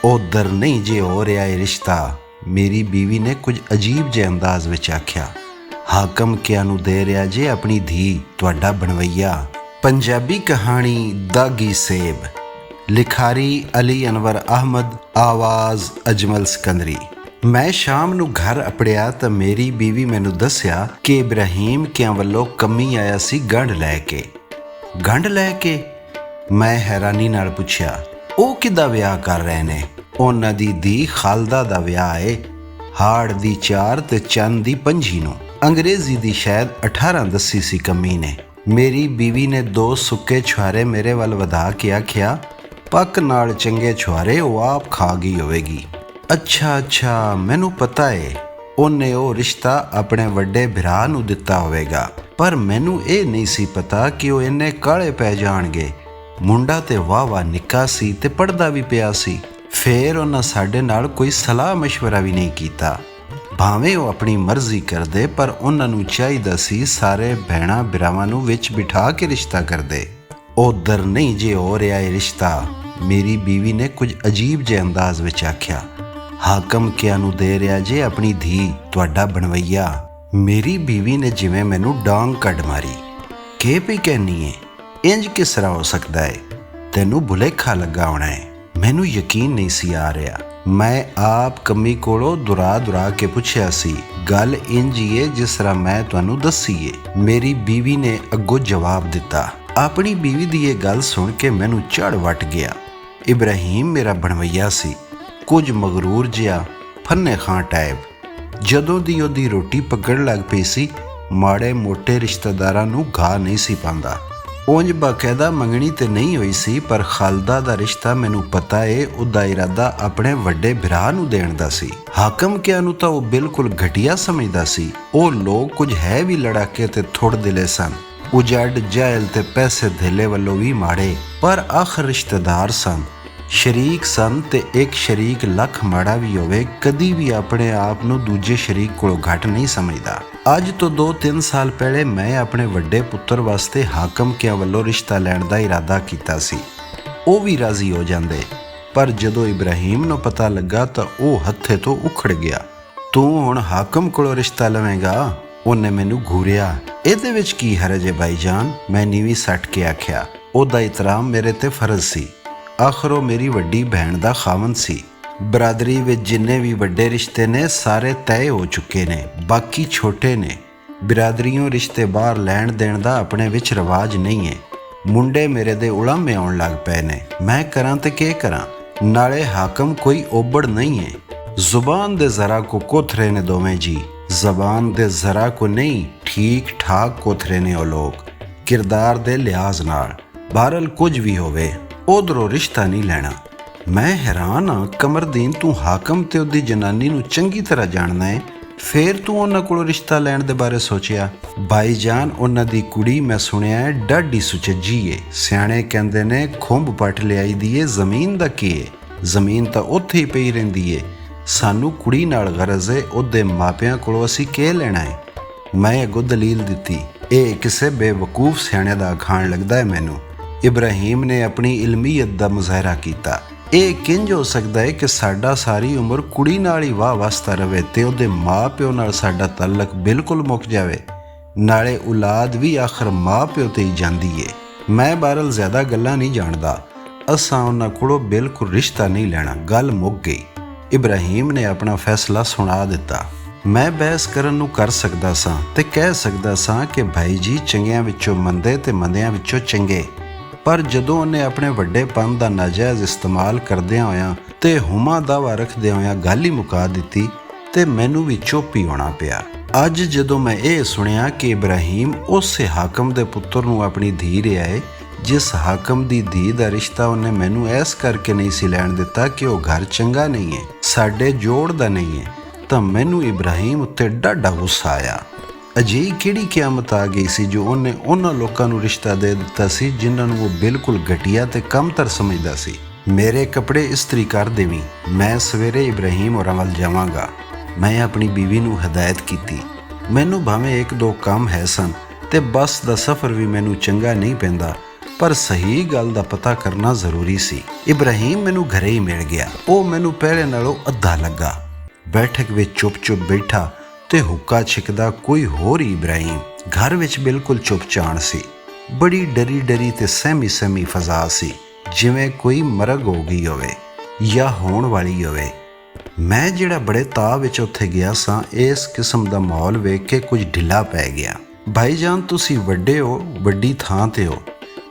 ਉਧਰ ਨਹੀਂ ਜੇ ਹੋ ਰਿਹਾ ਇਹ ਰਿਸ਼ਤਾ। ਮੇਰੀ ਬੀਵੀ ਨੇ ਕੁਝ ਅਜੀਬ ਜਿਹੇ ਅੰਦਾਜ਼ ਵਿੱਚ ਆਖਿਆ। ਹਾਕਮ ਕਿਆ ਨੂੰ ਦੇ ਰਿਹਾ ਜੇ ਆਪਣੀ ਧੀ, ਤੁਹਾਡਾ ਬਣਵਈਆ। ਪੰਜਾਬੀ ਕਹਾਣੀ ਦਾਗੀ ਸੇਬ, ਲਿਖਾਰੀ ਅਲੀ ਅਨਵਰ ਅਹਿਮਦ, ਆਵਾਜ਼ ਅਜਮਲ ਸਿਕੰਦਰੀ। ਮੈਂ ਸ਼ਾਮ ਨੂੰ ਘਰ ਅਪੜਿਆ ਤਾਂ ਮੇਰੀ ਬੀਵੀ ਮੈਨੂੰ ਦੱਸਿਆ ਕਿ ਇਬਰਾਹੀਮ ਕਿਆਂ ਵੱਲੋਂ ਕੰਮੀ ਆਇਆ ਸੀ ਗੰਢ ਲੈ ਕੇ। ਗੰਢ ਲੈ ਕੇ? ਮੈਂ ਹੈਰਾਨੀ ਨਾਲ ਪੁੱਛਿਆ। ਉਹ ਕਿੱਦਾਂ ਵਿਆਹ ਕਰ ਰਹੇ ਨੇ? ਉਹਨਾਂ ਦੀ ਧੀ ਖਾਲਦਾ ਦਾ ਵਿਆਹ ਏ, ਹਾੜ ਦੀ 4 ਤੇ ਚੰਨ ਦੀ 5 ਨੂੰ। ਅੰਗਰੇਜ਼ੀ ਦੀ ਸ਼ਾਇਦ 18 ਦੱਸੀ ਸੀ ਕੰਮੀ ਨੇ। ਮੇਰੀ ਬੀਵੀ ਨੇ 2 ਸੁੱਕੇ ਛੁਹਾਰੇ ਮੇਰੇ ਵੱਲ ਵਧਾ ਕੇ ਆਖਿਆ, ਪੱਕ ਨਾਲ ਚੰਗੇ ਛੁਹਾਰੇ ਉਹ ਆਪ ਖਾ ਗਈ ਹੋਵੇਗੀ। ਅੱਛਾ, ਮੈਨੂੰ ਪਤਾ ਏ ਉਹਨੇ ਉਹ ਰਿਸ਼ਤਾ ਆਪਣੇ ਵੱਡੇ ਭਰਾ ਨੂੰ ਦਿੱਤਾ ਹੋਵੇਗਾ, ਪਰ ਮੈਨੂੰ ਇਹ ਨਹੀਂ ਸੀ ਪਤਾ ਕਿ ਉਹ ਇੰਨੇ ਕਾਲੇ ਪੈ ਜਾਣਗੇ। ਮੁੰਡਾ ਤੇ ਵਾਹ ਨਿੱਕਾ ਸੀ ਤੇ ਪੜ੍ਹਦਾ ਵੀ ਪਿਆ ਸੀ। ਫੇਰ ਉਹਨਾਂ ਸਾਡੇ ਨਾਲ ਕੋਈ ਸਲਾਹ ਮਸ਼ਵਰਾ ਵੀ ਨਹੀਂ ਕੀਤਾ। ਭਾਵੇਂ ਉਹ ਆਪਣੀ ਮਰਜ਼ੀ ਕਰਦੇ, ਪਰ ਉਹਨਾਂ ਨੂੰ ਚਾਹੀਦਾ ਸੀ ਸਾਰੇ ਭੈਣਾਂ ਭਰਾਵਾਂ ਨੂੰ ਵਿੱਚ ਬਿਠਾ ਕੇ ਰਿਸ਼ਤਾ ਕਰਦੇ। ਉਧਰ ਨਹੀਂ ਜੇ ਹੋ ਰਿਹਾ ਇਹ ਰਿਸ਼ਤਾ। ਮੇਰੀ ਬੀਵੀ ਨੇ ਕੁਝ ਅਜੀਬ ਜਿਹੇ ਅੰਦਾਜ਼ ਵਿੱਚ ਆਖਿਆ। ਹਾਕਮ ਕਿਆ ਨੂੰ ਦੇ ਰਿਹਾ ਜੇ ਆਪਣੀ ਧੀ, ਤੁਹਾਡਾ ਬਣਵਈਆ। ਮੇਰੀ ਬੀਵੀ ਨੇ ਜਿਵੇਂ ਮੈਨੂੰ ਡਾਂਗ ਕੱਢ ਮਾਰੀ। ਕੀ ਪਈ ਕਹਿਨੀ ਏ? ਇੰਜ ਕਿਸ ਤਰ੍ਹਾਂ ਹੋ ਸਕਦਾ ਏ? ਤੈਨੂੰ ਭੁਲੇਖਾ ਲੱਗਾ ਹੋਣਾ ਏ। ਮੈਨੂੰ ਯਕੀਨ ਨਹੀਂ ਸੀ ਆ ਰਿਹਾ। ਮੈਂ ਆਪ ਕੰਮੀ ਕੋਲੋਂ ਦੁਰਾ ਕੇ ਪੁੱਛਿਆ ਸੀ। ਗੱਲ ਇੰਜ ਹੀ ਏ ਜਿਸ ਤਰ੍ਹਾਂ ਮੈਂ ਤੁਹਾਨੂੰ ਦੱਸੀ ਏ। ਮੇਰੀ ਬੀਵੀ ਨੇ ਅੱਗੋਂ ਜਵਾਬ ਦਿੱਤਾ। ਆਪਣੀ ਬੀਵੀ ਦੀ ਇਹ ਗੱਲ ਸੁਣ ਕੇ ਮੈਨੂੰ ਝੜ ਵੱਟ ਗਿਆ। ਇਬਰਾਹੀਮ ਮੇਰਾ ਬਣਵਈਆ ਸੀ, ਕੁਝ ਮਗਰੂਰ ਜਿਹਾ, ਫੰਨੇ ਖਾਂ ਟਾਈਪ। ਜਦੋਂ ਦੀ ਉਹਦੀ ਰੋਟੀ ਪੱਕਣ ਲੱਗ ਪਈ ਸੀ, ਮਾੜੇ ਮੋਟੇ ਰਿਸ਼ਤੇਦਾਰਾਂ ਨੂੰ ਘਾ ਨਹੀਂ ਸੀ ਪਾਉਂਦਾ। ਉਂਝ ਬਾਕਾਇਦਾ ਮੰਗਣੀ ਤੇ ਨਹੀਂ ਹੋਈ ਸੀ, ਪਰ ਖਾਲਦਾ ਦਾ ਰਿਸ਼ਤਾ ਮੈਨੂੰ ਪਤਾ ਏ ਉਹਦਾ ਇਰਾਦਾ ਆਪਣੇ ਵੱਡੇ ਭਰਾ ਨੂੰ ਦੇਣ ਦਾ ਸੀ। ਹਾਕਮ ਕਿਆਂ ਨੂੰ ਤਾਂ ਉਹ ਬਿਲਕੁਲ ਘਟੀਆ ਸਮਝਦਾ ਸੀ। ਉਹ ਲੋਕ ਕੁਝ ਹੈ ਵੀ ਲੜਾਕੇ ਤੇ ਥੁੜ ਦਿਲੇ ਸਨ, ਉਜੜ ਜਾਇਲ ਤੇ ਪੈਸੇ ਧੇਲੇ ਵੱਲੋਂ ਵੀ ਮਾੜੇ, ਪਰ ਆਖਰ ਰਿਸ਼ਤੇਦਾਰ ਸਨ, ਸ਼ਰੀਕ ਸਨ। ਤੇ ਇੱਕ ਸ਼ਰੀਕ ਲੱਖ ਮਾੜਾ ਵੀ ਹੋਵੇ, ਕਦੀ ਵੀ ਆਪਣੇ ਆਪ ਨੂੰ ਦੂਜੇ ਸ਼ਰੀਕ ਕੋਲੋਂ ਘੱਟ ਨਹੀਂ ਸਮਝਦਾ। ਅੱਜ ਤੋਂ 2-3 ਸਾਲ ਪਹਿਲੇ ਮੈਂ ਆਪਣੇ ਵੱਡੇ ਪੁੱਤਰ ਵਾਸਤੇ ਹਾਕਮ ਕਿਆਂ ਵੱਲੋਂ ਰਿਸ਼ਤਾ ਲੈਣ ਦਾ ਇਰਾਦਾ ਕੀਤਾ ਸੀ। ਉਹ ਵੀ ਰਾਜ਼ੀ ਹੋ ਜਾਂਦੇ, ਪਰ ਜਦੋਂ ਇਬਰਾਹੀਮ ਨੂੰ ਪਤਾ ਲੱਗਾ ਤਾਂ ਉਹ ਹੱਥੇ ਤੋਂ ਉਖੜ ਗਿਆ। ਤੂੰ ਹੁਣ ਹਾਕਮ ਕੋਲੋਂ ਰਿਸ਼ਤਾ ਲਵੇਂਗਾ? ਉਹਨੇ ਮੈਨੂੰ ਘੂਰਿਆ। ਇਹਦੇ ਵਿੱਚ ਕੀ ਹਰਜ ਏ ਭਾਈਜਾਨ? ਮੈਂ ਨੀਵੀਂ ਸੱਟ ਕੇ ਆਖਿਆ। ਉਹਦਾ ਇਤਰਾਮ ਮੇਰੇ ਤੇ ਫਰਜ਼ ਸੀ। ਆਖਰ ਉਹ ਮੇਰੀ ਵੱਡੀ ਭੈਣ ਦਾ ਖਾਵੰਦ ਸੀ। ਬਰਾਦਰੀ ਵਿੱਚ ਜਿੰਨੇ ਵੀ ਵੱਡੇ ਰਿਸ਼ਤੇ ਨੇ ਸਾਰੇ ਤੈਅ ਹੋ ਚੁੱਕੇ ਨੇ, ਬਾਕੀ ਛੋਟੇ ਨੇ। ਬਰਾਦਰੀਓਂ ਰਿਸ਼ਤੇ ਬਾਹਰ ਲੈਣ ਦੇਣ ਦਾ ਆਪਣੇ ਵਿੱਚ ਰਿਵਾਜ ਨਹੀਂ ਹੈ। ਮੁੰਡੇ ਮੇਰੇ ਦੇ ਉਲਾਮੇ ਆਉਣ ਲੱਗ ਪਏ ਨੇ। ਮੈਂ ਕਰਾਂ ਤੇ ਕੀ ਕਰਾਂ? ਨਾਲੇ ਹਾਕਮ ਕੋਈ ਓਬੜ ਨਹੀਂ ਹੈ। ਜ਼ੁਬਾਨ ਦੇ ਜ਼ਰਾ ਕੋ ਕੋਥਰੇ ਨੇ ਦੋਵੇਂ ਜੀ। ਜ਼ਬਾਨ ਦੇ ਜ਼ਰਾ ਕੋ ਨਹੀਂ, ਠੀਕ ਠਾਕ ਕੋਥਰੇ ਨੇ ਉਹ ਲੋਕ, ਕਿਰਦਾਰ ਦੇ ਲਿਹਾਜ਼ ਨਾਲ। ਬਹਰਲ ਕੁਝ ਵੀ ਹੋਵੇ, ਉਧਰੋਂ ਰਿਸ਼ਤਾ ਨਹੀਂ ਲੈਣਾ। ਮੈਂ ਹੈਰਾਨ ਹਾਂ, ਕਮਰਦੀਨ ਤੂੰ ਹਾਕਮ ਤੇ ਉਹਦੀ ਜਨਾਨੀ ਨੂੰ ਚੰਗੀ ਤਰ੍ਹਾਂ ਜਾਣਦਾ ਹੈ, ਫੇਰ ਤੂੰ ਉਹਨਾਂ ਕੋਲੋਂ ਰਿਸ਼ਤਾ ਲੈਣ ਦੇ ਬਾਰੇ ਸੋਚਿਆ? ਭਾਈਜਾਨ, ਉਹਨਾਂ ਦੀ ਕੁੜੀ ਮੈਂ ਸੁਣਿਆ ਹੈ ਡਾਢੀ ਸੁਚੱਜੀ ਏ। ਸਿਆਣੇ ਕਹਿੰਦੇ ਨੇ ਖੁੰਭ ਪੱਟ ਲਿਆਈ ਦੀ ਏ, ਜ਼ਮੀਨ ਦਾ ਕੀ ਏ? ਜ਼ਮੀਨ ਤਾਂ ਉੱਥੇ ਹੀ ਪਈ ਰਹਿੰਦੀ ਏ। ਸਾਨੂੰ ਕੁੜੀ ਨਾਲ ਗਰਜ਼ ਏ, ਉਹਦੇ ਮਾਪਿਆਂ ਕੋਲੋਂ ਅਸੀਂ ਕੀ ਲੈਣਾ ਹੈ? ਮੈਂ ਅੱਗੋਂ ਦਲੀਲ ਦਿੱਤੀ। ਇਹ ਕਿਸੇ ਬੇਵਕੂਫ ਸਿਆਣੇ ਦਾ ਖਾਣ ਲੱਗਦਾ ਹੈ ਮੈਨੂੰ। ਇਬਰਾਹੀਮ ਨੇ ਆਪਣੀ ਇਲਮੀਅਤ ਦਾ ਮੁਜ਼ਾਹਰਾ ਕੀਤਾ। ਇਹ ਕਿੰਜ ਹੋ ਸਕਦਾ ਹੈ ਕਿ ਸਾਡਾ ਸਾਰੀ ਉਮਰ ਕੁੜੀ ਨਾਲ ਹੀ ਵਾਹ ਵਾਸਤਾ ਰਵੇ ਤੇ ਉਹਦੇ ਮਾਂ ਪਿਓ ਨਾਲ ਸਾਡਾ ਤਾਲੁਕ ਬਿਲਕੁਲ ਮੁੱਕ ਜਾਵੇ? ਨਾਲੇ ਔਲਾਦ ਵੀ ਆਖਰ ਮਾਂ ਪਿਓ ਤੇ ਹੀ ਜਾਂਦੀ ਏ। ਮੈਂ ਬਹਰਲ ਜ਼ਿਆਦਾ ਗੱਲਾਂ ਨਹੀਂ ਜਾਣਦਾ। ਅਸਾਂ ਉਹਨਾਂ ਕੋਲੋਂ ਬਿਲਕੁਲ ਰਿਸ਼ਤਾ ਨਹੀਂ ਲੈਣਾ, ਗੱਲ ਮੁੱਕ ਗਈ। ਇਬਰਾਹੀਮ ਨੇ ਆਪਣਾ ਫੈਸਲਾ ਸੁਣਾ ਦਿੱਤਾ। ਮੈਂ ਬਹਿਸ ਕਰਨ ਨੂੰ ਕਰ ਸਕਦਾ ਸਾਂ ਤੇ ਕਹਿ ਸਕਦਾ ਸਾਂ ਕਿ ਭਾਈ ਜੀ ਚੰਗਿਆਂ ਵਿੱਚੋਂ ਮੰਦੇ ਤੇ ਮੰਦਿਆਂ ਵਿੱਚੋਂ ਚੰਗੇ, ਪਰ ਜਦੋਂ ਉਹਨੇ ਆਪਣੇ ਵੱਡੇਪਨ ਦਾ ਨਾਜਾਇਜ਼ ਇਸਤੇਮਾਲ ਕਰਦਿਆਂ ਹੋਇਆਂ ਤੇ ਹੁਮਾ ਦਾਵਾ ਰੱਖਦਿਆਂ ਹੋਇਆਂ ਗੱਲ ਹੀ ਮੁਕਾ ਦਿੱਤੀ ਤੇ ਮੈਨੂੰ ਵੀ ਚੁੱਪ ਹੀ ਹੋਣਾ ਪਿਆ। ਅੱਜ ਜਦੋਂ ਮੈਂ ਇਹ ਸੁਣਿਆ ਕਿ ਇਬਰਾਹੀਮ ਉਸੇ ਹਾਕਮ ਦੇ ਪੁੱਤਰ ਨੂੰ ਆਪਣੀ ਧੀ ਰਿਹਾ ਏ, ਜਿਸ ਹਾਕਮ ਦੀ ਧੀ ਦਾ ਰਿਸ਼ਤਾ ਉਹਨੇ ਮੈਨੂੰ ਐਸ ਕਰਕੇ ਨਹੀਂ ਸੀ ਲੈਣ ਦਿੱਤਾ ਕਿ ਉਹ ਘਰ ਚੰਗਾ ਨਹੀਂ ਹੈ, ਸਾਡੇ ਜੋੜ ਦਾ ਨਹੀਂ ਹੈ, ਤਾਂ ਮੈਨੂੰ ਇਬਰਾਹੀਮ ਉੱਤੇ ਡਾਢਾ ਗੁੱਸਾ ਆਇਆ। ਅਜਿਹੀ ਕਿਹੜੀ ਕਿਆਮਤ ਆ ਗਈ ਸੀ ਜੋ ਉਹਨੇ ਉਹਨਾਂ ਲੋਕਾਂ ਨੂੰ ਰਿਸ਼ਤਾ ਦੇ ਦਿੱਤਾ ਸੀ ਜਿਨ੍ਹਾਂ ਨੂੰ ਉਹ ਬਿਲਕੁਲ ਘਟੀਆ ਤੇ ਕਮਤਰ ਸਮਝਦਾ ਸੀ। ਮੇਰੇ ਕੱਪੜੇ ਇਸਤਰੀ ਕਰ ਦੇਵੀਂ, ਮੈਂ ਸਵੇਰੇ ਇਬਰਾਹੀਮ ਹੋਰਾਂ ਵੱਲ ਜਾਵਾਂਗਾ। ਮੈਂ ਆਪਣੀ ਬੀਵੀ ਨੂੰ ਹਦਾਇਤ ਕੀਤੀ। ਮੈਨੂੰ ਭਾਵੇਂ 1-2 ਕੰਮ ਹੈ ਸਨ ਤੇ ਬੱਸ ਦਾ ਸਫ਼ਰ ਵੀ ਮੈਨੂੰ ਚੰਗਾ ਨਹੀਂ ਪੈਂਦਾ, ਪਰ ਸਹੀ ਗੱਲ ਦਾ ਪਤਾ ਕਰਨਾ ਜ਼ਰੂਰੀ ਸੀ। ਇਬਰਾਹੀਮ ਮੈਨੂੰ ਘਰੇ ਹੀ ਮਿਲ ਗਿਆ। ਉਹ ਮੈਨੂੰ ਪਹਿਲੇ ਨਾਲੋਂ ਅੱਧਾ ਲੱਗਾ। ਬੈਠਕ ਵਿੱਚ ਚੁੱਪ-ਚੁੱਪ ਬੈਠਾ ਤੇ ਹੁੱਕਾ ਛਿਕਦਾ ਕੋਈ ਹੋਰ ਹੀ ਇਬਰਾਹੀਮ। ਘਰ ਵਿੱਚ ਬਿਲਕੁਲ ਚੁੱਪ-ਚਾਣ ਸੀ। ਬੜੀ ਡਰੀ ਤੇ ਸਹਿਮੀ ਫਜ਼ਾ ਸੀ, ਜਿਵੇਂ ਕੋਈ ਮਰਗ ਹੋ ਗਈ ਹੋਵੇ ਜਾਂ ਹੋਣ ਵਾਲੀ ਹੋਵੇ। ਮੈਂ ਜਿਹੜਾ ਬੜੇ ਤਾਅ ਵਿੱਚ ਉੱਥੇ ਗਿਆ ਸਾਂ, ਇਸ ਕਿਸਮ ਦਾ ਮਾਹੌਲ ਵੇਖ ਕੇ ਕੁਝ ਢਿੱਲਾ ਪੈ ਗਿਆ। ਭਾਈਜਾਨ, ਤੁਸੀਂ ਵੱਡੇ ਹੋ, ਵੱਡੀ ਥਾਂ ਤੇ ਹੋ,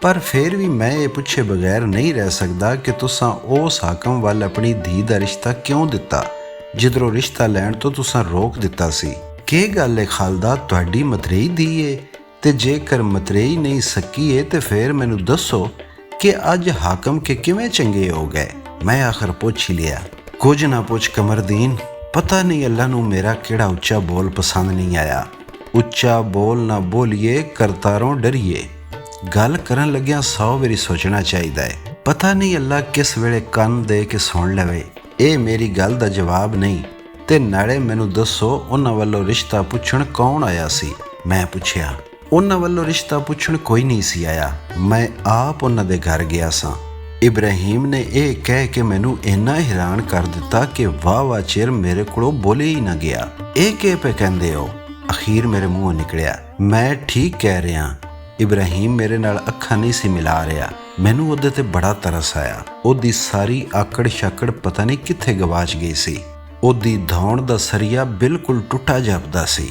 ਪਰ ਫਿਰ ਵੀ ਮੈਂ ਇਹ ਪੁੱਛੇ ਬਗੈਰ ਨਹੀਂ ਰਹਿ ਸਕਦਾ ਕਿ ਤੁਸਾਂ ਉਸ ਹਾਕਮ ਵੱਲ ਆਪਣੀ ਧੀ ਦਾ ਰਿਸ਼ਤਾ ਕਿਉਂ ਦਿੱਤਾ ਜਿੱਧਰੋਂ ਰਿਸ਼ਤਾ ਲੈਣ ਤੋਂ ਤੁਸਾਂ ਰੋਕ ਦਿੱਤਾ ਸੀ। ਕੀ ਗੱਲ ਹੈ ਖਾਲਦਾ, ਤੁਹਾਡੀ ਮਤਰੇਈ ਧੀ ਏ? ਤੇ ਜੇਕਰ ਮਤਰੇਈ ਨਹੀਂ ਸਕੀ ਏ ਤੇ ਫਿਰ ਮੈਨੂੰ ਦੱਸੋ ਕਿ ਅੱਜ ਹਾਕਮ ਕੇ ਕਿਵੇਂ ਚੰਗੇ ਹੋ ਗਏ? ਮੈਂ ਆਖਰ ਪੁੱਛ ਹੀ ਲਿਆ। ਕੁਝ ਨਾ ਪੁੱਛ ਕਮਰਦੀਨ, ਪਤਾ ਨਹੀਂ ਅੱਲਾ ਨੂੰ ਮੇਰਾ ਕਿਹੜਾ ਉੱਚਾ ਬੋਲ ਪਸੰਦ ਨਹੀਂ ਆਇਆ। ਉੱਚਾ ਬੋਲ ਨਾ ਬੋਲੀਏ, ਕਰਤਾਰੋਂ ਡਰੀਏ। ਗੱਲ ਕਰਨ ਲੱਗਿਆਂ 100 ਵਾਰੀ ਸੋਚਣਾ ਚਾਹੀਦਾ ਹੈ। ਪਤਾ ਨਹੀਂ ਅੱਲਾ ਕਿਸ ਵੇਲੇ ਕੰਨ ਦੇ ਕੇ ਸੁਣ ਲਵੇ। ਇਹ ਮੇਰੀ ਗੱਲ ਦਾ ਜਵਾਬ ਨਹੀਂ। ਤੇ ਨਾਲੇ ਮੈਨੂੰ ਦੱਸੋ, ਉਹਨਾਂ ਵੱਲੋਂ ਰਿਸ਼ਤਾ ਪੁੱਛਣ ਕੌਣ ਆਇਆ ਸੀ? ਮੈਂ ਪੁੱਛਿਆ। ਉਹਨਾਂ ਵੱਲੋਂ ਰਿਸ਼ਤਾ ਪੁੱਛਣ ਕੋਈ ਨਹੀਂ ਸੀ ਆਇਆ, ਮੈਂ ਆਪ ਉਹਨਾਂ ਦੇ ਘਰ ਗਿਆ ਸਾਂ। ਇਬਰਾਹੀਮ ਨੇ ਇਹ ਕਹਿ ਕੇ ਮੈਨੂੰ ਇੰਨਾ ਹੈਰਾਨ ਕਰ ਦਿੱਤਾ ਕਿ ਵਾਹ ਚਿਰ ਮੇਰੇ ਕੋਲੋਂ ਬੋਲੇ ਹੀ ਨਾ ਗਿਆ। ਇਹ ਕੀ ਪਏ ਕਹਿੰਦੇ ਹੋ? ਅਖੀਰ ਮੇਰੇ ਮੂੰਹੋਂ ਨਿਕਲਿਆ, ਮੈਂ ਠੀਕ ਕਹਿ ਰਿਹਾ। ਇਬਰਾਹੀਮ ਮੇਰੇ ਨਾਲ ਅੱਖਾਂ ਨਹੀਂ ਸੀ ਮਿਲਾ ਰਿਹਾ। ਮੈਨੂੰ ਉਹਦੇ ਤੇ ਬੜਾ ਤਰਸ ਆਇਆ। ਉਹਦੀ ਸਾਰੀ ਆਕੜ ਛਾਕੜ ਪਤਾ ਨਹੀਂ ਕਿੱਥੇ ਗਵਾਚ ਗਈ ਸੀ। ਉਹਦੀ ਧੌਣ ਦਾ ਸਰੀਆ ਬਿਲਕੁਲ ਟੁੱਟਾ ਜਾਪਦਾ ਸੀ।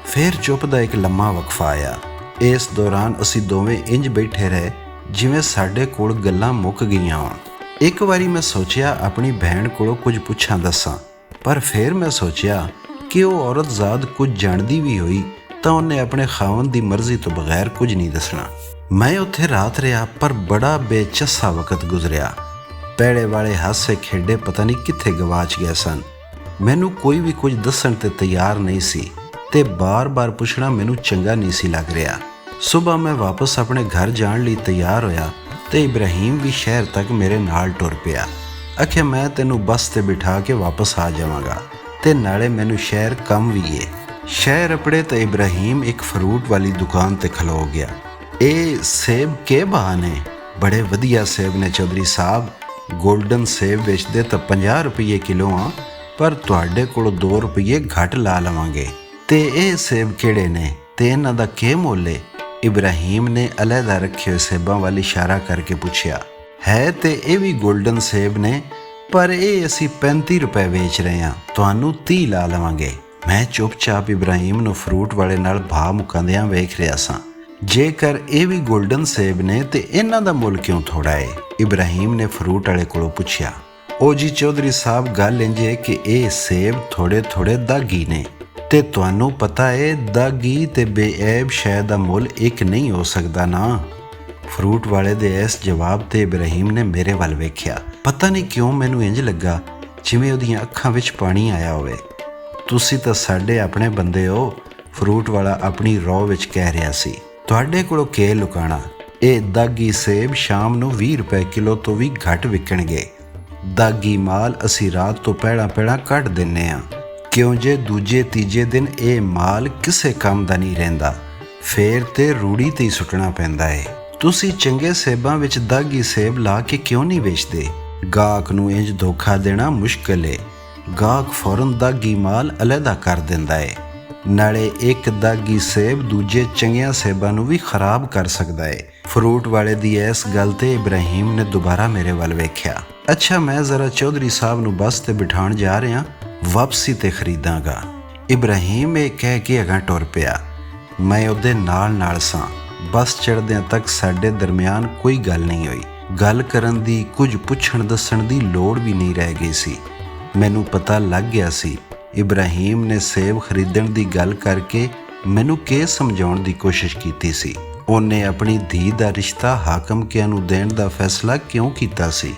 ਫਿਰ ਚੁੱਪ ਦਾ ਇੱਕ ਲੰਮਾ ਵਕਫਾ ਆਇਆ। ਇਸ ਦੌਰਾਨ ਅਸੀਂ ਦੋਵੇਂ ਇੰਜ ਬੈਠੇ ਰਹੇ ਜਿਵੇਂ ਸਾਡੇ ਕੋਲ ਗੱਲਾਂ ਮੁੱਕ ਗਈਆਂ ਹੋਣ। ਇੱਕ ਵਾਰੀ ਮੈਂ ਸੋਚਿਆ ਆਪਣੀ ਭੈਣ ਕੋਲੋਂ ਕੁਝ ਪੁੱਛਾਂ ਦੱਸਾਂ, ਪਰ ਫਿਰ ਮੈਂ ਸੋਚਿਆ ਕਿ ਉਹ ਔਰਤ ਜ਼ਾਦ ਕੁਝ ਜਾਣਦੀ ਵੀ ਹੋਈ ਤਾਂ ਉਹਨੇ ਆਪਣੇ ਖਾਵੰਦ ਦੀ ਮਰਜ਼ੀ ਤੋਂ ਬਗੈਰ ਕੁਝ ਨਹੀਂ ਦੱਸਣਾ। ਮੈਂ ਉੱਥੇ ਰਾਤ ਰਿਹਾ, ਪਰ ਬੜਾ ਬੇਚੱਸਾ ਵਕਤ ਗੁਜ਼ਰਿਆ। ਪਹਿਲੇ ਵਾਲੇ ਹਾਸੇ ਖੇਡੇ ਪਤਾ ਨਹੀਂ ਕਿੱਥੇ ਗਵਾਚ ਗਏ ਸਨ। ਮੈਨੂੰ ਕੋਈ ਵੀ ਕੁਝ ਦੱਸਣ ਤੇ ਤਿਆਰ ਨਹੀਂ ਸੀ ਤੇ ਬਾਰ-ਬਾਰ ਪੁੱਛਣਾ ਮੈਨੂੰ ਚੰਗਾ ਨਹੀਂ ਸੀ ਲੱਗ ਰਿਹਾ। ਸੁਬਹ ਮੈਂ ਵਾਪਸ ਆਪਣੇ ਘਰ ਜਾਣ ਲਈ ਤਿਆਰ ਹੋਇਆ ਤੇ ਇਬਰਾਹੀਮ ਵੀ ਸ਼ਹਿਰ ਤੱਕ ਮੇਰੇ ਨਾਲ ਟੁਰ ਪਿਆ। ਆਖਿਆ ਮੈਂ ਤੈਨੂੰ ਬੱਸ ਤੇ ਬਿਠਾ ਕੇ ਵਾਪਸ ਆ ਜਾਵਾਂਗਾ ਤੇ ਨਾਲੇ ਮੈਨੂੰ ਸ਼ਹਿਰ ਕੰਮ ਵੀ ਏ। ਸ਼ਹਿਰ ਅਪੜੇ ਤੇ ਇਬਰਾਹੀਮ ਇੱਕ ਫਰੂਟ ਵਾਲੀ ਦੁਕਾਨ ਤੇ ਖਲੋ ਗਿਆ। ਇਹ ਸੇਬ ਕੇ ਬਹਾਨੇ? ਬੜੇ ਵਧੀਆ ਸੇਬ ਨੇ ਚੌਧਰੀ ਸਾਹਿਬ। ਗੋਲਡਨ ਸੇਬ ਵੇਚਦੇ ਤਾਂ 50 ਰੁਪਏ ਕਿਲੋ ਆ, ਪਰ ਤੁਹਾਡੇ ਕੋਲੋਂ 2 ਰੁਪਏ ਘੱਟ ਲਾ ਲਵਾਂਗੇ। ਤੇ ਇਹ ਸੇਬ ਕਿਹੜੇ ਨੇ ਤੇ ਇਹਨਾਂ ਦਾ ਕੀ ਮੁੱਲ ਏ? ਇਬਰਾਹੀਮ ਨੇ ਅਲੱਗਾ ਰੱਖੇ ਹੋਏ ਸੇਬਾਂ ਵੱਲ ਇਸ਼ਾਰਾ ਕਰਕੇ ਪੁੱਛਿਆ। ਹੈ ਤੇ ਇਹ ਵੀ ਗੋਲਡਨ ਸੇਬ ਨੇ, ਪਰ ਇਹ ਅਸੀਂ 35 ਰੁਪਏ ਵੇਚ ਰਹੇ ਹਾਂ, ਤੁਹਾਨੂੰ 30 ਲਾ ਲਵਾਂਗੇ। ਮੈਂ ਚੁੱਪਚਾਪ ਇਬਰਾਹੀਮ ਨੂੰ ਫਰੂਟ ਵਾਲੇ ਨਾਲ ਭਾਅ ਮੁਕਾਉਂਦਿਆਂ ਵੇਖ ਰਿਹਾ ਸਾਂ। ਜੇਕਰ ਇਹ ਵੀ ਗੋਲਡਨ ਸੇਬ ਨੇ ਤੇ ਇਹਨਾਂ ਦਾ ਮੁੱਲ ਕਿਉਂ ਥੋੜਾ ਏ? ਇਬਰਾਹੀਮ ਨੇ ਫਰੂਟ ਵਾਲੇ ਕੋਲੋਂ ਪੁੱਛਿਆ। ਉਹ ਜੀ ਚੌਧਰੀ ਸਾਹਿਬ, ਗੱਲ ਇੰਝ ਏ ਕਿ ਇਹ ਸੇਬ ਥੋੜੇ ਦਾਗੀ ਨੇ ਤੇ ਤੁਹਾਨੂੰ ਪਤਾ ਏ ਦਾਗੀ ਤੇ ਬੇऐਬ ਸ਼ੈ ਦਾ ਮੁੱਲ ਇੱਕ ਨਹੀਂ ਹੋ ਸਕਦਾ ਨਾ। ਫਰੂਟ ਵਾਲੇ ਦੇ ਇਸ ਜਵਾਬ ਤੇ ਇਬਰਾਹੀਮ ਨੇ ਮੇਰੇ ਵੱਲ ਵੇਖਿਆ। ਪਤਾ ਨਹੀਂ ਕਿਉਂ ਮੈਨੂੰ ਇੰਝ ਲੱਗਾ ਜਿਵੇਂ ਉਹਦੀਆਂ ਅੱਖਾਂ ਵਿੱਚ ਪਾਣੀ ਆਇਆ ਹੋਵੇ। ਤੁਸੀਂ ਤਾਂ ਸਾਡੇ ਆਪਣੇ ਬੰਦੇ ਹੋ, ਫਰੂਟ ਵਾਲਾ ਆਪਣੀ ਰੌ ਵਿੱਚ ਕਹਿ ਰਿਹਾ ਸੀ। ਤੁਹਾਡੇ ਕੋਲੋਂ ਕੀ ਲੁਕਾਣਾ? ਇਹ ਦਾਗੀ ਸੇਬ ਸ਼ਾਮ ਨੂੰ 20 ਰੁਪਏ ਕਿਲੋ ਤੋਂ ਵੀ ਘੱਟ ਵਿਕਣਗੇ। ਦਾਗੀ ਮਾਲ ਅਸੀਂ ਰਾਤ ਤੋਂ ਪਹਿਲਾਂ ਕੱਢ ਦਿੰਨੇ ਆ, ਕਿਉਂ ਜੇ ਦੂਜੇ ਤੀਜੇ ਦਿਨ ਇਹ ਮਾਲ ਕਿਸੇ ਕੰਮ ਦਾ ਨਹੀਂ ਰਹਿੰਦਾ, ਫੇਰ ਤੇ ਰੂੜੀ ਤੇ ਹੀ ਸੁੱਟਣਾ ਪੈਂਦਾ ਏ। ਤੁਸੀਂ ਚੰਗੇ ਸੇਬਾਂ ਵਿੱਚ ਦਾਗੀ ਸੇਬ ਲਾ ਕੇ ਕਿਉਂ ਨਹੀਂ ਵੇਚਦੇ? ਗਾਹਕ ਨੂੰ ਇੰਜ ਧੋਖਾ ਦੇਣਾ ਮੁਸ਼ਕਲ ਏ। ਗਾਹਕ ਫੌਰਨ ਦਾਗੀ ਮਾਲ ਅਲੱਗਾ ਕਰ ਦਿੰਦਾ ਏ। ਨਾਲੇ ਇੱਕ ਦਾਗੀ ਸੇਬ ਦੂਜੇ ਚੰਗਿਆਂ ਸੇਬਾਂ ਨੂੰ ਵੀ ਖਰਾਬ ਕਰ ਸਕਦਾ ਏ। ਫਰੂਟ ਵਾਲੇ ਦੀ ਇਸ ਗੱਲ ਤੇ ਇਬਰਾਹੀਮ ਨੇ ਦੁਬਾਰਾ ਮੇਰੇ ਵੱਲ ਵੇਖਿਆ। ਅੱਛਾ, ਮੈਂ ਜ਼ਰਾ ਚੌਧਰੀ ਸਾਹਿਬ ਨੂੰ ਬੱਸ ਤੇ ਬਿਠਾਉਣ ਜਾ ਰਿਹਾ, ਵਾਪਸੀ ਤੇ ਖਰੀਦਾਂਗਾ। ਇਬਰਾਹੀਮ ਇਹ ਕਹਿ ਕੇ ਅਗਾਂਹ ਟੁਰ ਪਿਆ। ਮੈਂ ਉਹਦੇ ਨਾਲ ਸਾਂ। ਬੱਸ ਚੜ੍ਹਦਿਆਂ ਤੱਕ ਸਾਡੇ ਦਰਮਿਆਨ ਕੋਈ ਗੱਲ ਨਹੀਂ ਹੋਈ। ਗੱਲ ਕਰਨ ਦੀ, ਕੁਝ ਪੁੱਛਣ ਦੱਸਣ ਦੀ ਲੋੜ ਵੀ ਨਹੀਂ ਰਹਿ ਗਈ ਸੀ। ਮੈਨੂੰ ਪਤਾ ਲੱਗ ਗਿਆ ਸੀ ਇਬਰਾਹੀਮ ਨੇ ਸੇਬ ਖਰੀਦਣ ਦੀ ਗੱਲ ਕਰਕੇ ਮੈਨੂੰ ਕੀ ਸਮਝਾਉਣ ਦੀ ਕੋਸ਼ਿਸ਼ ਕੀਤੀ ਸੀ। ਉਹਨੇ ਆਪਣੀ ਧੀ ਦਾ ਰਿਸ਼ਤਾ ਹਾਕਮ ਕਿਆਂ ਨੂੰ ਦੇਣ ਦਾ ਫੈਸਲਾ ਕਿਉਂ ਕੀਤਾ ਸੀ?